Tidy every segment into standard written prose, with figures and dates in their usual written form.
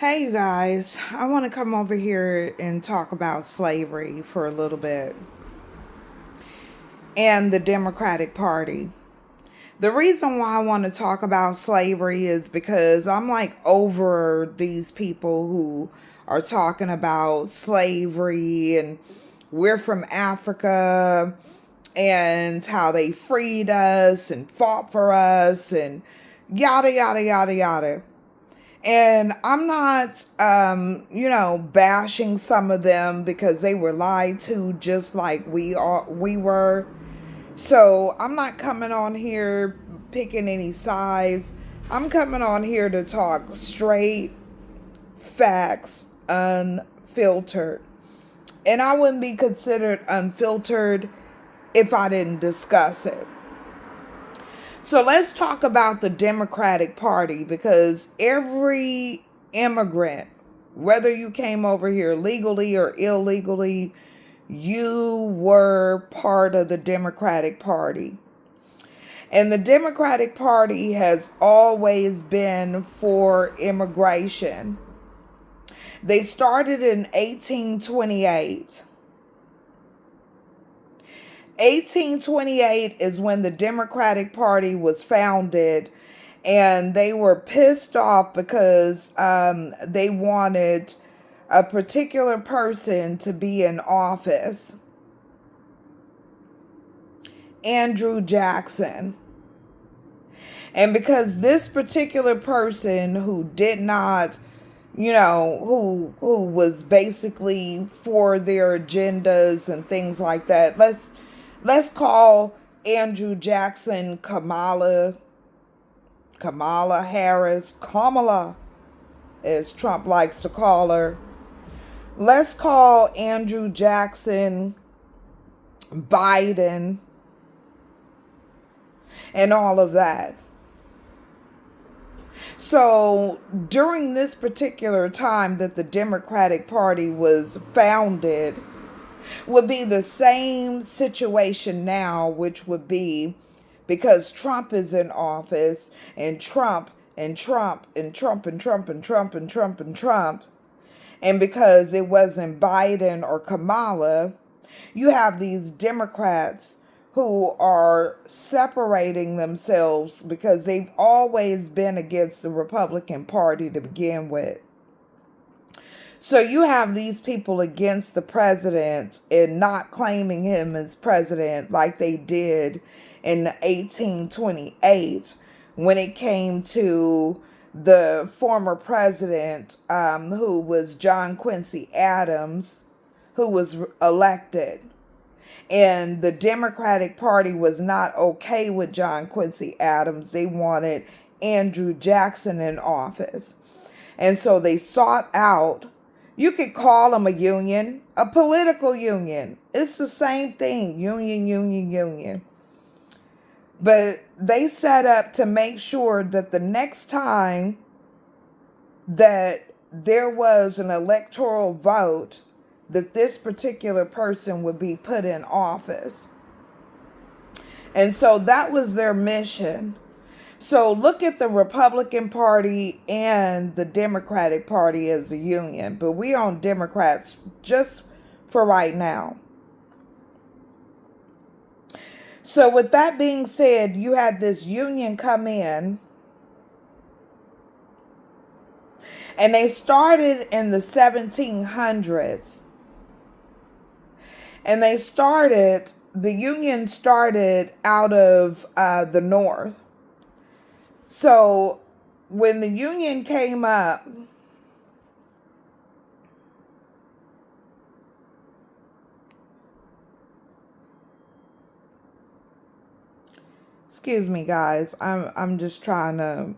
Hey, you guys, I want to come over here and talk about slavery for a little bit and the Democratic Party. The reason why I want to talk about slavery is because I'm like over these people who are talking about slavery and we're from Africa and how they freed us and fought for us and yada, yada, yada, yada. And I'm not, bashing some of them because they were lied to just like we were. So I'm not coming on here picking any sides. I'm coming on here to talk straight facts, unfiltered. And I wouldn't be considered unfiltered if I didn't discuss it. So let's talk about the Democratic Party because every immigrant, whether you came over here legally or illegally, you were part of the Democratic Party. And the Democratic Party has always been for immigration. They started in 1828. 1828 is when the Democratic Party was founded, and they were pissed off because they wanted a particular person to be in office. Andrew Jackson. And because this particular person who did not, who was basically for their agendas and things like that, let's call Andrew Jackson Kamala Harris, Kamala, as Trump likes to call her. Let's call Andrew Jackson Biden and all of that. So during this particular time that the Democratic Party was founded, would be the same situation now, which would be because Trump is in office and Trump and Trump and Trump and Trump and Trump and Trump and Trump, and because it wasn't Biden or Kamala, you have these Democrats who are separating themselves because they've always been against the Republican Party to begin with. So you have these people against the president and not claiming him as president like they did in 1828 when it came to the former president, who was John Quincy Adams, who was elected. And the Democratic Party was not okay with John Quincy Adams. They wanted Andrew Jackson in office. And so they sought out, you could call them a union, a political union. It's the same thing, union, union, union. But they set up to make sure that the next time that there was an electoral vote, that this particular person would be put in office. And so that was their mission. So look at the Republican Party and the Democratic Party as a union, but we on Democrats just for right now. So with that being said, you had this union come in, and they started in the 1700s. And the union started out of the North. So when the union came up, excuse me, guys, I'm just trying to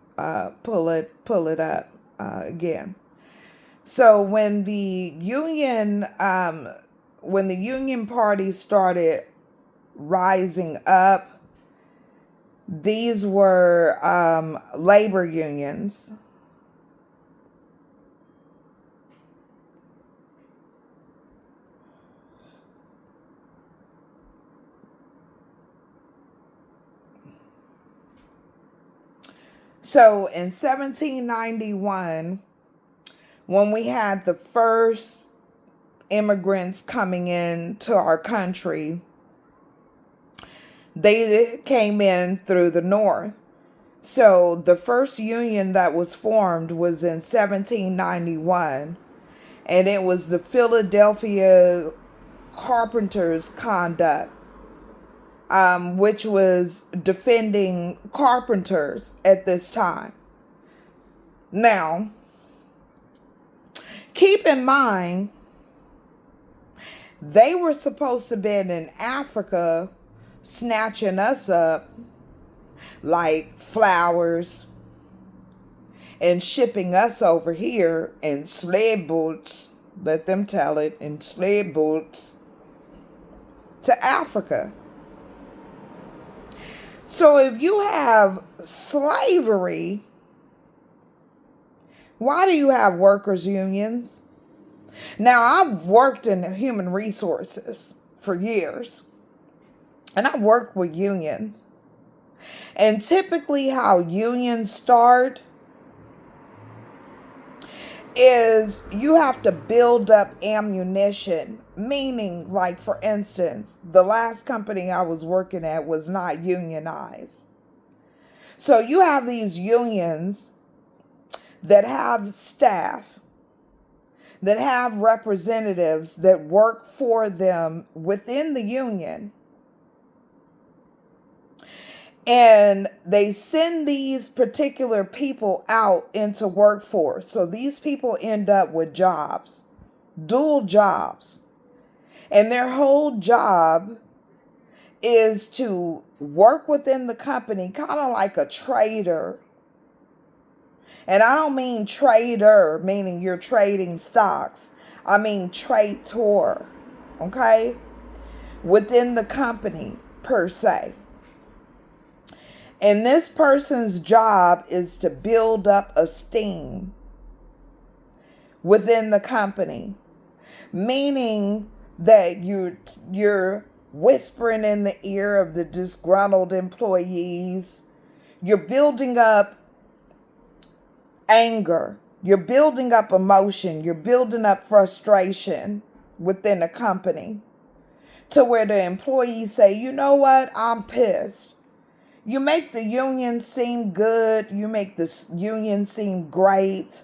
pull it up again. So when the Union Party started rising up, these were labor unions. So in 1791, when we had the first immigrants coming into our country, they came in through the north. So the first union that was formed was in 1791, and it was the Philadelphia Carpenters Conduct, which was defending carpenters at this time. Now, keep in mind, they were supposed to be in Africa snatching us up like flowers and shipping us over here in slave boats, let them tell it, in slave boats to Africa. So if you have slavery, why do you have workers' unions? Now, I've worked in human resources for years, and I've worked with unions. And typically how unions start is you have to build up ammunition, meaning, like, for instance, the last company I was working at was not unionized. So you have these unions that have staff, that have representatives that work for them within the union. And they send these particular people out into workforce. So these people end up with jobs, dual jobs. And their whole job is to work within the company, kind of like a trader. And I don't mean trader, meaning you're trading stocks. I mean traitor, okay? Within the company, per se. And this person's job is to build up esteem within the company, meaning that you're whispering in the ear of the disgruntled employees. You're building up anger. You're building up emotion. You're building up frustration within a company to where the employees say, you know what, I'm pissed. You make the union seem good. You make the union seem great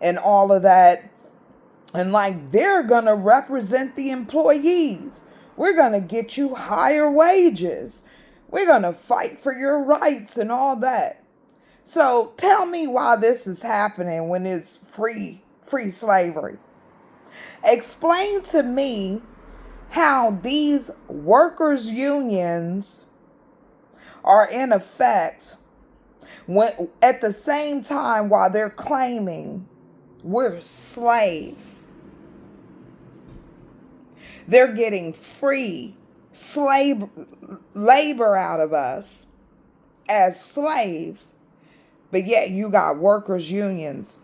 and all of that. And like they're going to represent the employees. We're going to get you higher wages. We're going to fight for your rights and all that. So tell me why this is happening when it's free slavery. Explain to me how these workers' unions are in effect when at the same time while they're claiming we're slaves. They're getting free slave labor out of us as slaves. But yet you got workers' unions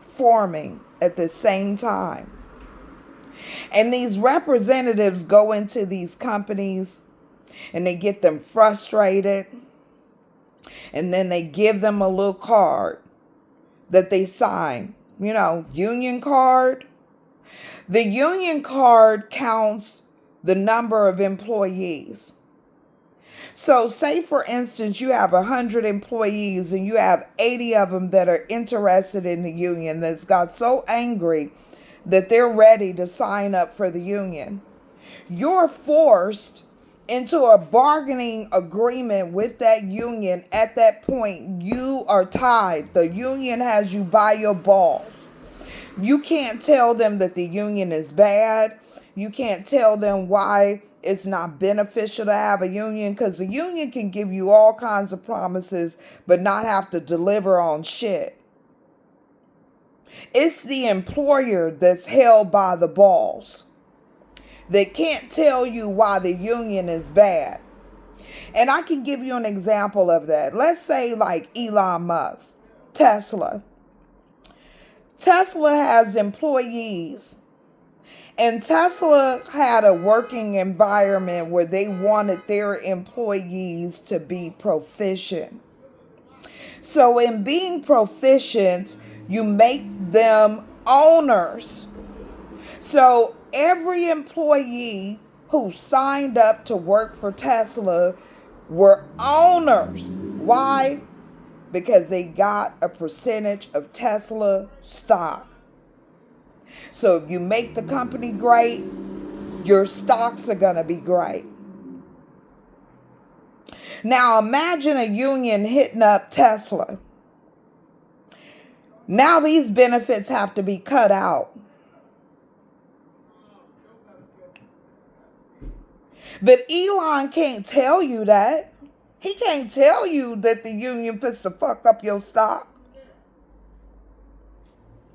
forming at the same time. And these representatives go into these companies and they get them frustrated. And then they give them a little card that they sign. You know, union card. The union card counts the number of employees. So say, for instance, you have 100 employees and you have 80 of them that are interested in the union that's got so angry that they're ready to sign up for the union. You're forced into a bargaining agreement with that union. At that point, you are tied. The union has you by your balls. You can't tell them that the union is bad. You can't tell them why it's not beneficial to have a union, because the union can give you all kinds of promises but not have to deliver on shit. It's the employer that's held by the balls. They can't tell you why the union is bad. And I can give you an example of that. Let's say like Elon Musk, Tesla. Tesla has employees. And Tesla had a working environment where they wanted their employees to be proficient. So in being proficient, you make them owners. So every employee who signed up to work for Tesla were owners. Why? Because they got a percentage of Tesla stock. So if you make the company great, your stocks are going to be great. Now imagine a union hitting up Tesla. Now these benefits have to be cut out. But Elon can't tell you that. He can't tell you that the union fits to fuck up your stock.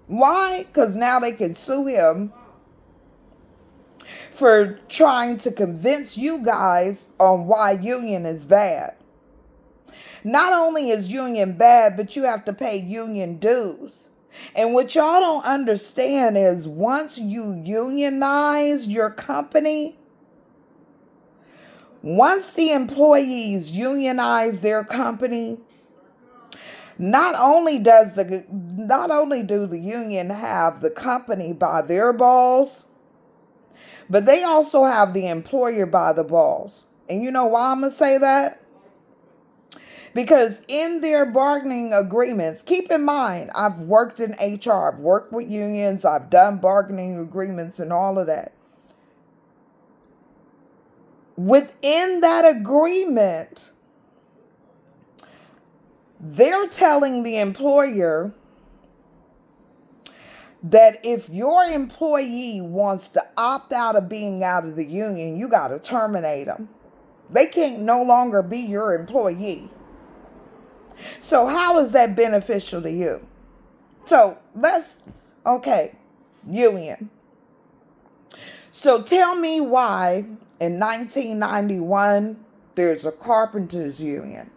Why? Because now they can sue him for trying to convince you guys on why union is bad. Not only is union bad, but you have to pay union dues. And what y'all don't understand is once you unionize your company, once the employees unionize their company, not only do the union have the company by their balls, but they also have the employer by the balls. And you know why I'm going to say that? Because in their bargaining agreements, keep in mind, I've worked in HR, I've worked with unions, I've done bargaining agreements and all of that. Within that agreement, they're telling the employer that if your employee wants to opt out of being out of the union, you got to terminate them. They can't no longer be your employee. So how is that beneficial to you? So union. So tell me why in 1991 there's a carpenters union.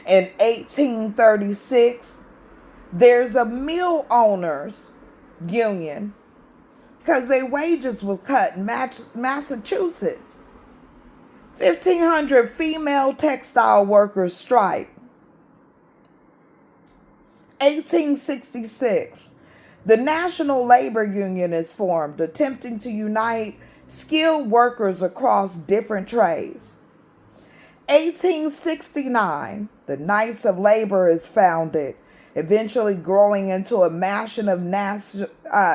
In 1836 there's a mill owners union because their wages was cut in Massachusetts. 1,500 female textile workers strike. 1866, the National Labor Union is formed, attempting to unite skilled workers across different trades. 1869, the Knights of Labor is founded, eventually growing into a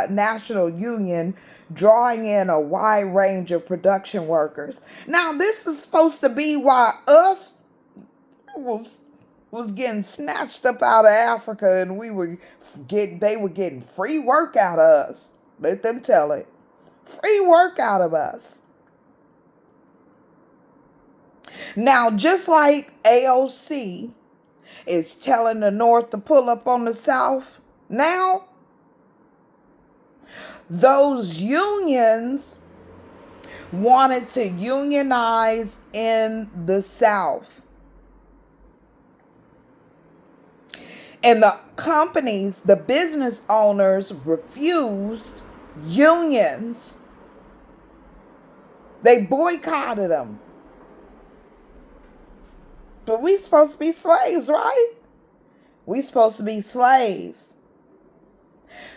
national union, drawing in a wide range of production workers. Now, this is supposed to be why us was getting snatched up out of Africa, and they were getting free work out of us. Let them tell it. Free work out of us. Now, just like AOC is telling the North to pull up on the South, now those unions wanted to unionize in the South. And the companies, the business owners refused unions. They boycotted them. But we supposed to be slaves, right? We supposed to be slaves.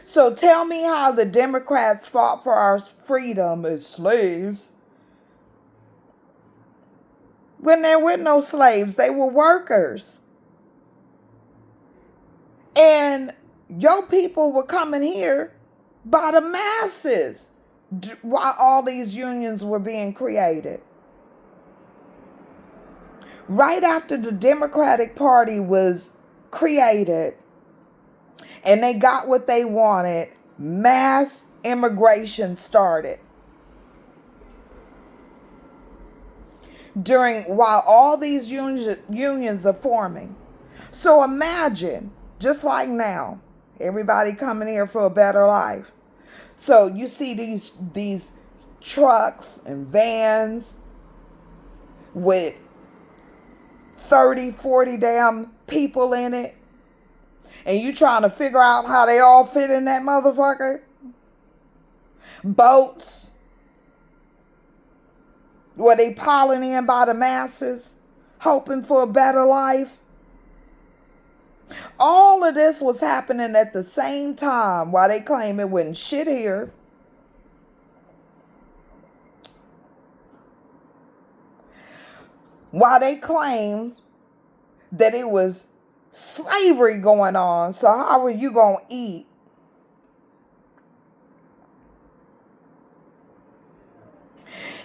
So tell me how the Democrats fought for our freedom as slaves when there were no slaves. They were workers. And your people were coming here by the masses while all these unions were being created. Right after the Democratic Party was created and they got what they wanted, mass immigration started. While all these unions are forming. So imagine, just like now, everybody coming here for a better life. So you see these trucks and vans with 30, 40 damn people in it. And you trying to figure out how they all fit in that motherfucker. Boats. Were they piling in by the masses, hoping for a better life? All of this was happening at the same time while they claim it wasn't shit here. While they claim that it was slavery going on. So how are you going to eat?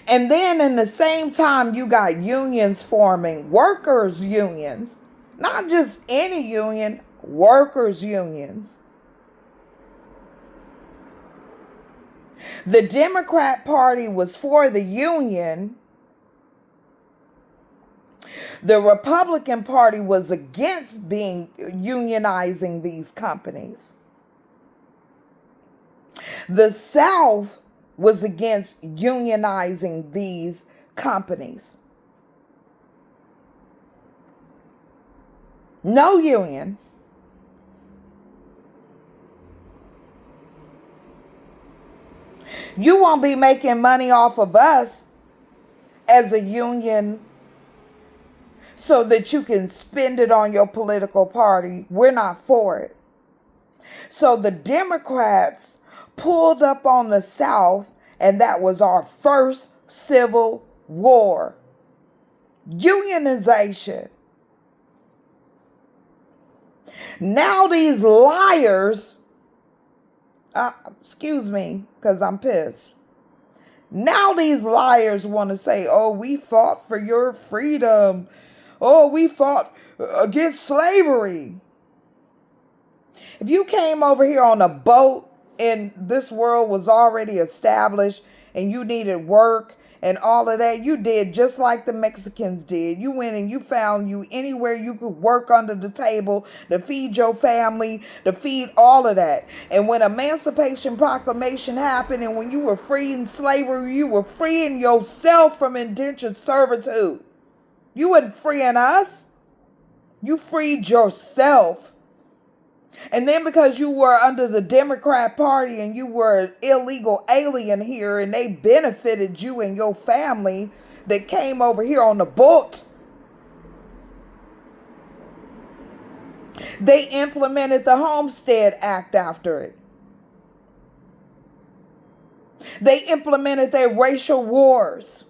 And then in the same time, you got unions forming, workers' unions. Not just any union, workers' unions. The Democrat Party was for the union. The Republican Party was against unionizing these companies. The South was against unionizing these companies. No union. You won't be making money off of us as a union so that you can spend it on your political party. We're not for it. So the Democrats pulled up on the South, and that was our first civil war. Unionization. Now these liars, excuse me, because I'm pissed. Now these liars want to say, oh, we fought for your freedom. Oh, we fought against slavery. If you came over here on a boat and this world was already established and you needed work and all of that, you did just like the Mexicans did. You went and you found you anywhere you could work under the table to feed your family, to feed all of that. And when Emancipation Proclamation happened and when you were freeing slavery, you were freeing yourself from indentured servitude. You weren't freeing us. You freed yourself. And then because you were under the Democrat Party and you were an illegal alien here and they benefited you and your family that came over here on the boat, they implemented the Homestead Act after it. They implemented their racial wars.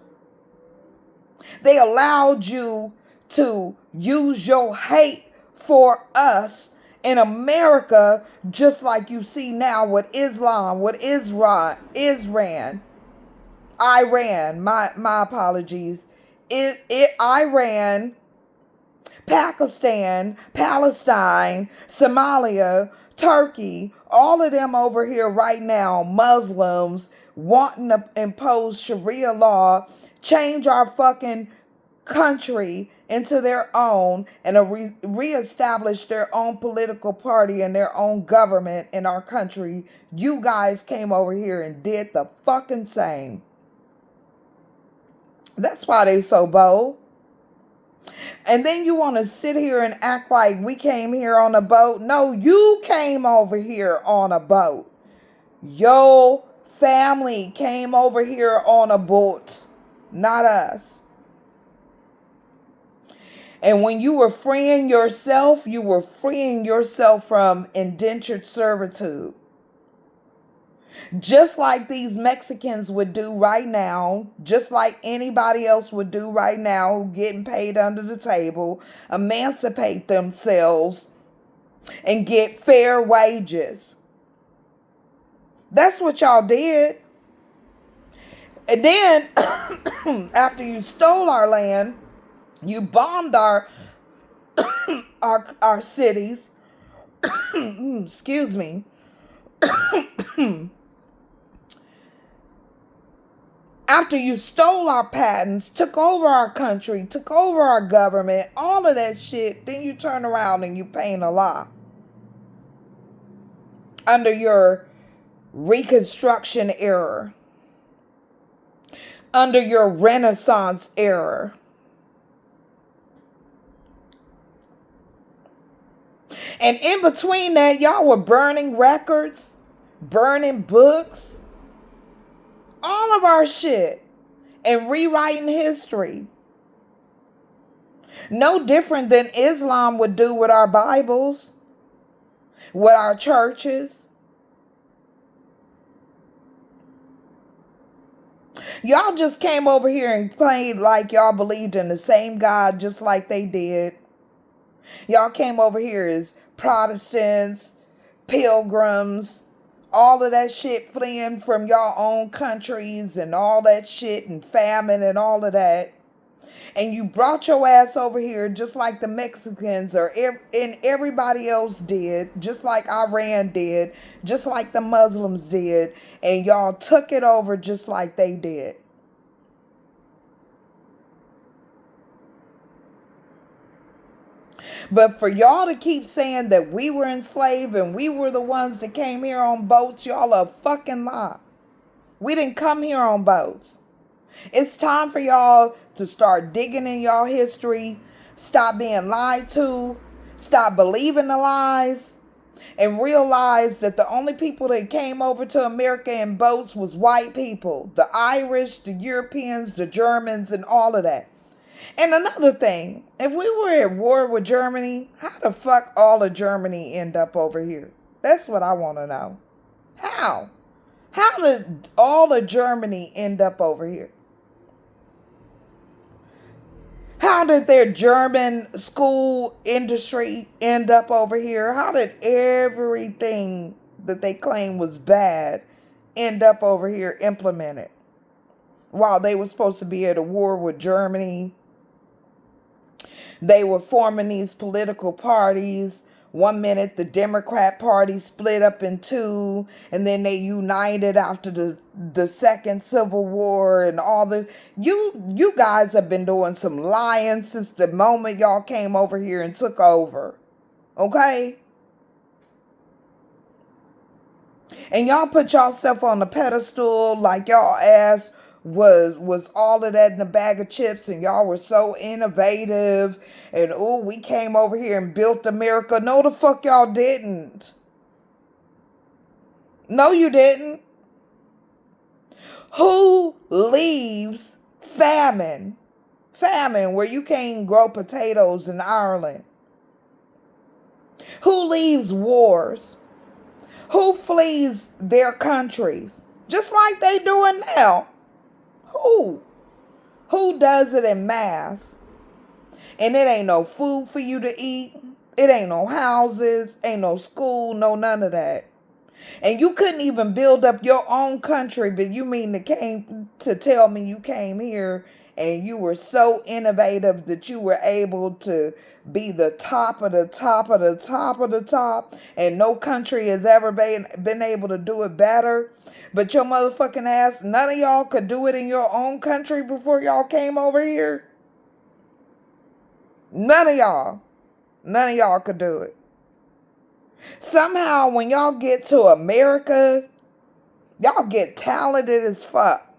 They allowed you to use your hate for us in America, just like you see now with Islam, with Iran, my apologies, Iran, Pakistan, Palestine, Somalia, Turkey, all of them over here right now, Muslims wanting to impose Sharia law, change our fucking country into their own and reestablish their own political party and their own government in our country. You guys came over here and did the fucking same. That's why they so bold. And then you want to sit here and act like we came here on a boat. No, you came over here on a boat. Your family came over here on a boat, not us. And when you were freeing yourself, you were freeing yourself from indentured servitude. Just like these Mexicans would do right now, just like anybody else would do right now, getting paid under the table, emancipate themselves and get fair wages. That's what y'all did. And then after you stole our land, you bombed our cities. Excuse me. After you stole our patents, took over our country, took over our government, all of that shit, then you turn around and you paint a lie. Under your Reconstruction era. Under your Renaissance era. And in between that, y'all were burning records, burning books, all of our shit, and rewriting history. No different than Islam would do with our Bibles, with our churches. Y'all just came over here and played like y'all believed in the same God just like they did. Y'all came over here as Protestants, pilgrims, all of that shit, fleeing from your own countries and all that shit, and famine and all of that. And you brought your ass over here just like the Mexicans and everybody else did, just like Iran did, just like the Muslims did, and y'all took it over just like they did. But for y'all to keep saying that we were enslaved and we were the ones that came here on boats, y'all are fucking lie. We didn't come here on boats. It's time for y'all to start digging in y'all history, stop being lied to, stop believing the lies, and realize that the only people that came over to America in boats was white people. The Irish, the Europeans, the Germans, and all of that. And another thing, if we were at war with Germany, how the fuck all of Germany end up over here? That's what I want to know. How? How did all of Germany end up over here? How did their German school industry end up over here? How did everything that they claimed was bad end up over here implemented? While they were supposed to be at a war with Germany, they were forming these political parties. One minute the Democrat Party split up in two, and then they united after the second Civil War and all the you guys have been doing some lying since the moment y'all came over here and took over. Okay? And y'all put yourself on a pedestal like y'all ass was all of that in a bag of chips, and y'all were so innovative, and oh, we came over here and built America. No, the fuck y'all didn't. No, you didn't. Who leaves famine? Famine where you can't grow potatoes in Ireland. Who leaves wars? Who flees their countries? Just like they doing now. Who? Who does it in mass? And it ain't no food for you to eat. It ain't no houses, ain't no school, no none of that. And you couldn't even build up your own country, but you mean to tell me you came here and you were so innovative that you were able to be the top of the top of the top of the top, and no country has ever been able to do it better. But your motherfucking ass, none of y'all could do it in your own country before y'all came over here. None of y'all. None of y'all could do it. Somehow when y'all get to America, y'all get talented as fuck.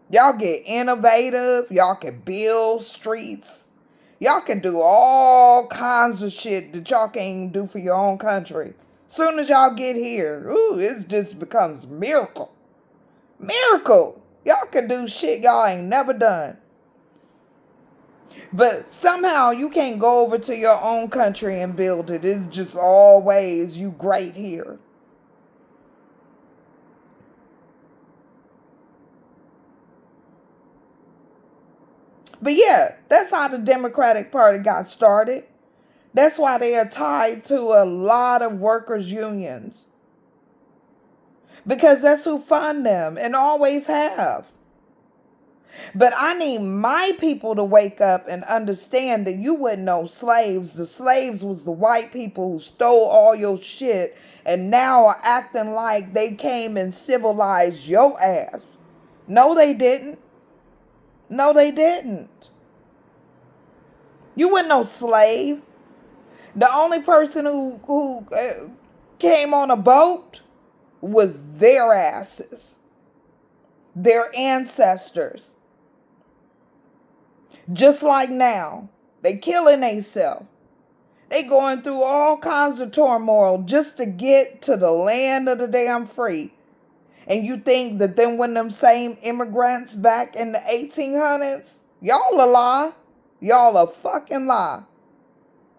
Y'all get innovative. Y'all can build streets. Y'all can do all kinds of shit that y'all can't do for your own country. Soon as y'all get here, ooh, it just becomes miracle. Miracle. Y'all can do shit y'all ain't never done. But somehow you can't go over to your own country and build it. It's just always you great here. But yeah, that's how the Democratic Party got started. That's why they are tied to a lot of workers' unions. Because that's who fund them and always have. But I need my people to wake up and understand that you wasn't no slaves. The slaves was the white people who stole all your shit and now are acting like they came and civilized your ass. No, they didn't. No, they didn't. You weren't no slave. The only person who came on a boat was their asses, their ancestors. Just like now, they killing themselves. They going through all kinds of turmoil just to get to the land of the damn free. And you think that then when them same immigrants back in the 1800s, y'all a lie. Y'all a fucking lie.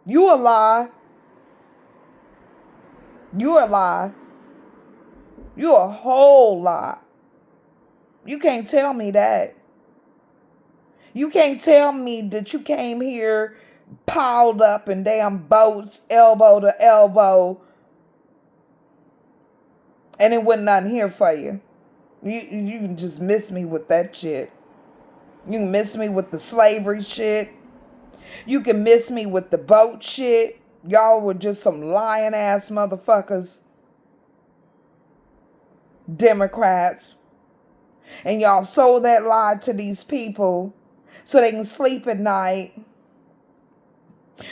You a lie. You a lie. You a whole lie. You can't tell me that. You can't tell me that you came here piled up in damn boats, elbow to elbow, and it wasn't nothing here for you. You can just miss me with that shit. You can miss me with the slavery shit. You can miss me with the boat shit. Y'all were just some lying ass motherfuckers. Democrats. And y'all sold that lie to these people so they can sleep at night,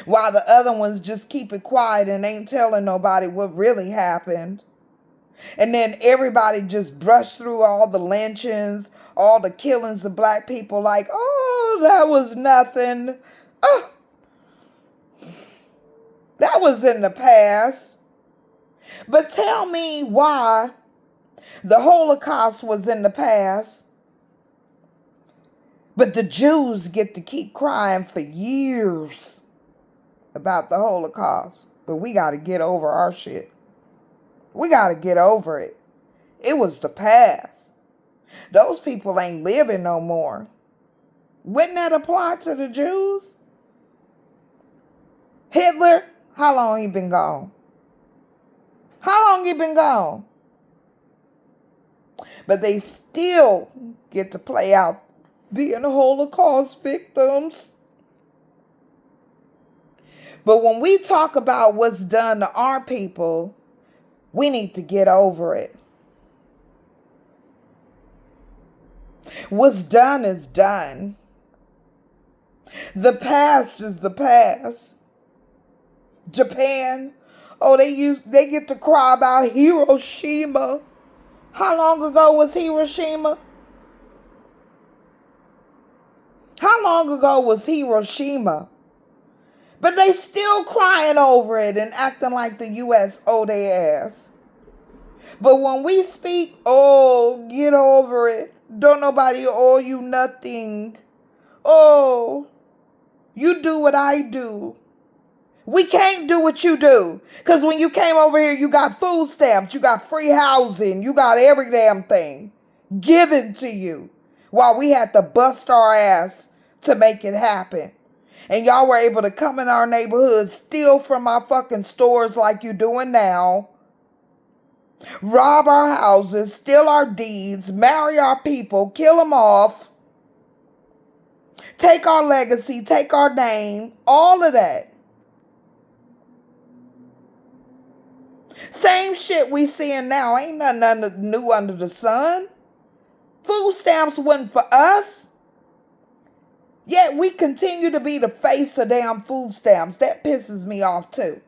while the other ones just keep it quiet and ain't telling nobody what really happened. And then everybody just brushed through all the lynchings, all the killings of black people like, oh, that was nothing. Oh, that was in the past. But tell me why the Holocaust was in the past, but the Jews get to keep crying for years about the Holocaust. But we got to get over our shit. We got to get over it. It was the past. Those people ain't living no more. Wouldn't that apply to the Jews? Hitler, how long he been gone? How long he been gone? But they still get to play out being Holocaust victims. But when we talk about what's done to our people, we need to get over it. What's done is done. The past is the past. Japan, oh, they get to cry about Hiroshima. How long ago was Hiroshima? How long ago was Hiroshima? But they still crying over it and acting like the U.S. owe their ass. But when we speak, oh, get over it. Don't nobody owe you nothing. Oh, you do what I do. We can't do what you do. Because when you came over here, you got food stamps, you got free housing, you got every damn thing given to you. While we had to bust our ass to make it happen. And y'all were able to come in our neighborhood, steal from our fucking stores like you doing now. Rob our houses, steal our deeds, marry our people, kill them off. Take our legacy, take our name, all of that. Same shit we seeing now. Ain't nothing new under the sun. Food stamps wasn't for us. Yet we continue to be the face of damn food stamps. That pisses me off too.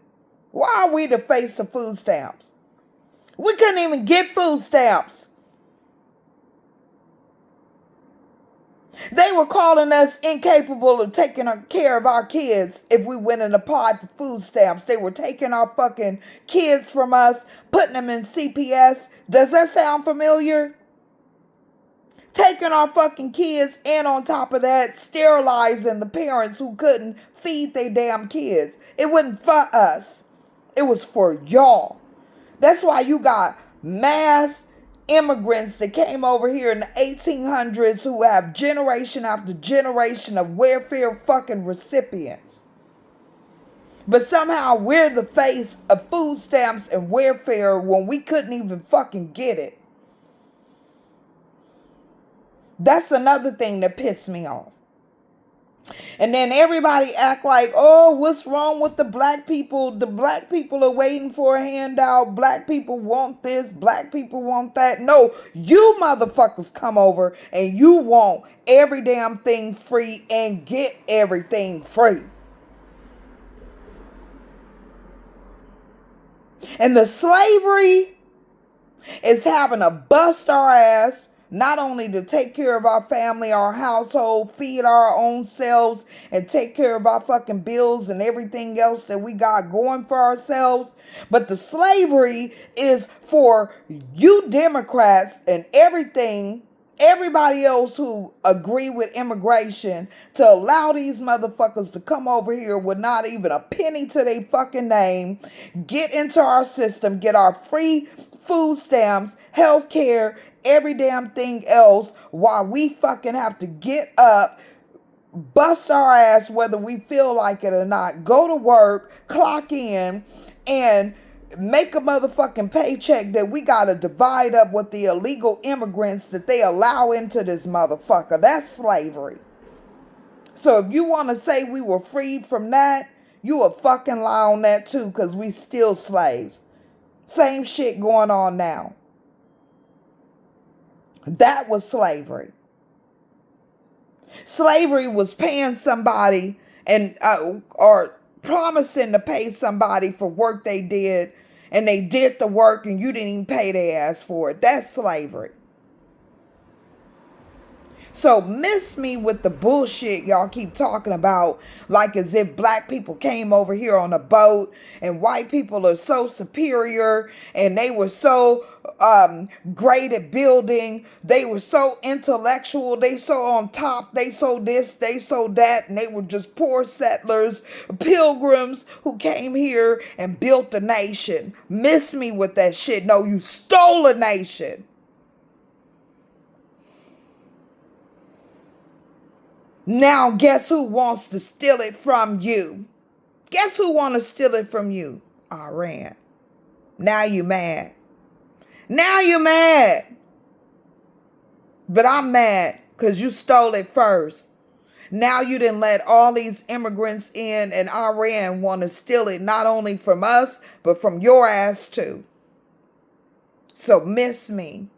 Why are we the face of food stamps? We couldn't even get food stamps. They were calling us incapable of taking care of our kids if we went and applied for food stamps. They were taking our fucking kids from us, putting them in CPS. Does that sound familiar? Taking our fucking kids, and on top of that, sterilizing the parents who couldn't feed their damn kids. It wasn't for us. It was for y'all. That's why you got mass immigrants that came over here in the 1800s who have generation after generation of welfare fucking recipients. But somehow we're the face of food stamps and welfare when we couldn't even fucking get it. That's another thing that pissed me off. And then everybody act like, oh, what's wrong with the black people? The black people are waiting for a handout. Black people want this. Black people want that. No, you motherfuckers come over and you want every damn thing free and get everything free. And the slavery is having to bust our ass. Not only to take care of our family, our household, feed our own selves, and take care of our fucking bills and everything else that we got going for ourselves, but the slavery is for you Democrats and everything everybody else who agree with immigration to allow these motherfuckers to come over here with not even a penny to their fucking name, get into our system, get our free food stamps, health care, every damn thing else, while we fucking have to get up, bust our ass whether we feel like it or not, go to work, clock in, and make a motherfucking paycheck that we gotta divide up with the illegal immigrants that they allow into this motherfucker. That's slavery. So if you want to say we were freed from that, you a fucking lie on that too, because we still slaves. Same shit going on now. That was slavery. Slavery was paying somebody and or promising to pay somebody for work they did, and they did the work and you didn't even pay their ass for it. That's slavery. So miss me with the bullshit y'all keep talking about, like as if black people came over here on a boat and white people are so superior and they were so great at building, they were so intellectual, they so on top, they so this, they so that, and they were just poor settlers, pilgrims who came here and built a nation. Miss me with that shit. No, you stole a nation. Now, guess who wants to steal it from you? Guess who want to steal it from you? Iran. Now you mad. Now you mad. But I'm mad because you stole it first. Now you didn't let all these immigrants in, and Iran want to steal it not only from us, but from your ass too. So miss me.